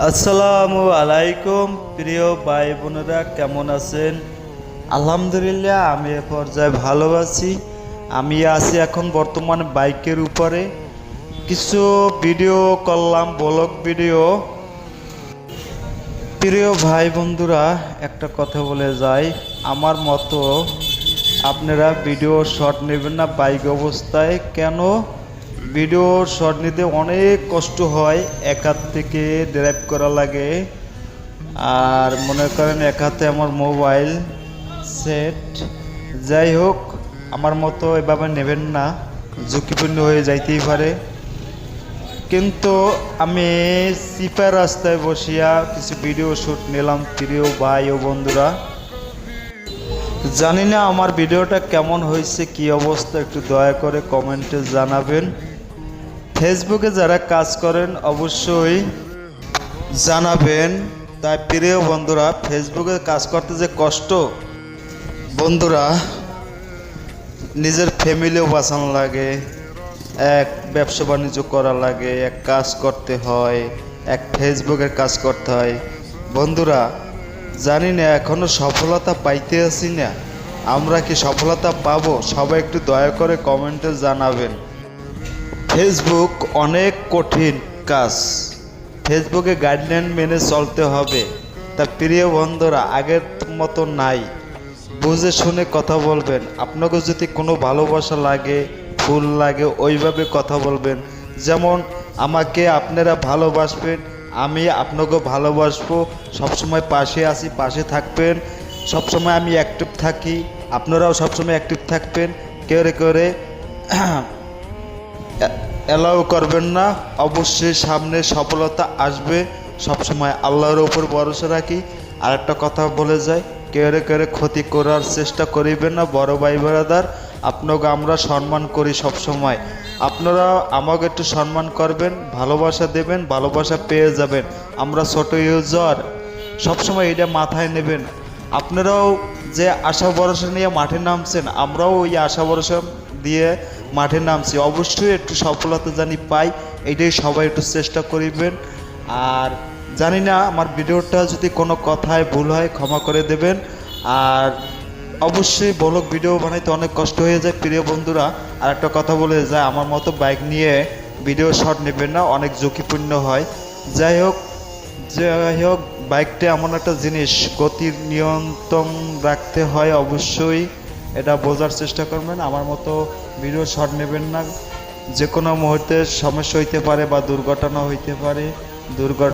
আসসালামু আলাইকুম প্রিয় ভাই বোনেরা, কেমন আছেন? আলহামদুলিল্লাহ আমি এ পর্যায়ে ভালো আছি। আমি আছি এখন বর্তমান বাইকের উপরে। কিছু ভিডিও করলাম, ব্লগ ভিডিও। প্রিয় ভাই বন্ধুরা, একটা কথা বলে যাই, আমার মতো আপনারা ভিডিও শর্ট নেবেন না বাইক অবস্থায়। কেন? ভিডিও শর্ট নিতে অনেক কষ্ট হয়, এক হাত থেকে ড্রাইভ করা লাগে। আর মনে করেন এক হাতে আমার মোবাইল সেট। যাই হোক, আমার মতো এভাবে নেবেন না, ঝুঁকিপূর্ণ হয়ে যাইতেই পারে। কিন্তু আমি চিপা রাস্তায় বসিয়া কিছু ভিডিও শ্যুট নিলাম প্রিয় ভাই ও বন্ধুরা। জানি না আমার ভিডিওটা কেমন হয়েছে, কি অবস্থা, একটু দয়া করে কমেন্টে জানাবেন। ফেসবুকে যারা কাজ করেন অবশ্যই জানাবেন। তাই প্রিয় বন্ধুরা, ফেসবুকে কাজ করতে যে কষ্ট বন্ধুরা, নিজের ফ্যামিলিও বাঁচানো লাগে, এক ব্যবসা বাণিজ্য করা লাগে, এক কাজ করতে হয়, এক ফেসবুকের কাজ করতে হয়। বন্ধুরা, জানি না এখনও সফলতা পাইতে আছি না, আমরা কি সফলতা পাবো? সবাই একটু দয়া করে কমেন্টে জানাবেন। ফেসবুক অনেক কঠিন কাজ, ফেসবুকে গাইডলাইন মেনে চলতে হবে। তা প্রিয় বন্ধুরা, আগের মতো নাই, বুঝে শুনে কথা বলবেন। আপনাকে যদি কোনো ভালোবাসা লাগে, ফুল লাগে, ওইভাবে কথা বলবেন। যেমন আমাকে আপনারা ভালোবাসবেন, আমি আপনাকেও ভালোবাসবো। সবসময় পাশে আছি, পাশে থাকবেন। সবসময় আমি অ্যাক্টিভ থাকি, আপনারাও সবসময় অ্যাক্টিভ থাকবেন। কেউ করে অ্যালাউ করবেন না। অবশ্যই সামনে সফলতা আসবে। সবসময় আল্লাহর উপর ভরসা রাখি। আর একটা কথা বলে যাই, কেউ ক্ষতি করার চেষ্টা করিবেন না। বড় ভাই ব্রাদার, আপনাকে আমরা সম্মান করি সবসময়। আপনারা আমাকে একটু সম্মান করবেন, ভালোবাসা দেবেন, ভালোবাসা পেয়ে যাবেন। আমরা ছোট ইউজার, সবসময় এটা মাথায় নেবেন। আপনারাও যে আশা ভরসা নিয়ে মাঠে নামছেন, আমরাও ওই আশা ভরসা দিয়ে মাঠে নামছি। অবশ্যই একটু সফলতা জানি পাই, এইটাই সবাই একটু চেষ্টা করিবেন। আর জানি না আমার ভিডিওটা যদি কোনো কথায় ভুল হয় ক্ষমা করে দেবেন। আর অবশ্যই ব্লগ ভিডিও বানাইতে অনেক কষ্ট হয়ে যায় প্রিয় বন্ধুরা। আর একটা কথা বলে যায়, আমার মতো বাইক নিয়ে ভিডিও শট নেবেন না, অনেক ঝুঁকিপূর্ণ হয়। যাই হোক, বাইকটা এমন একটা জিনিস, গতির নিয়ন্ত্রণ রাখতে হয়। অবশ্যই এটা বোঝার চেষ্টা করবেন। আমার মতো ভিডিও শট নেবেন না, যে কোনো মুহূর্তে সমস্যা হইতে পারে বা দুর্ঘটনা হইতে পারে।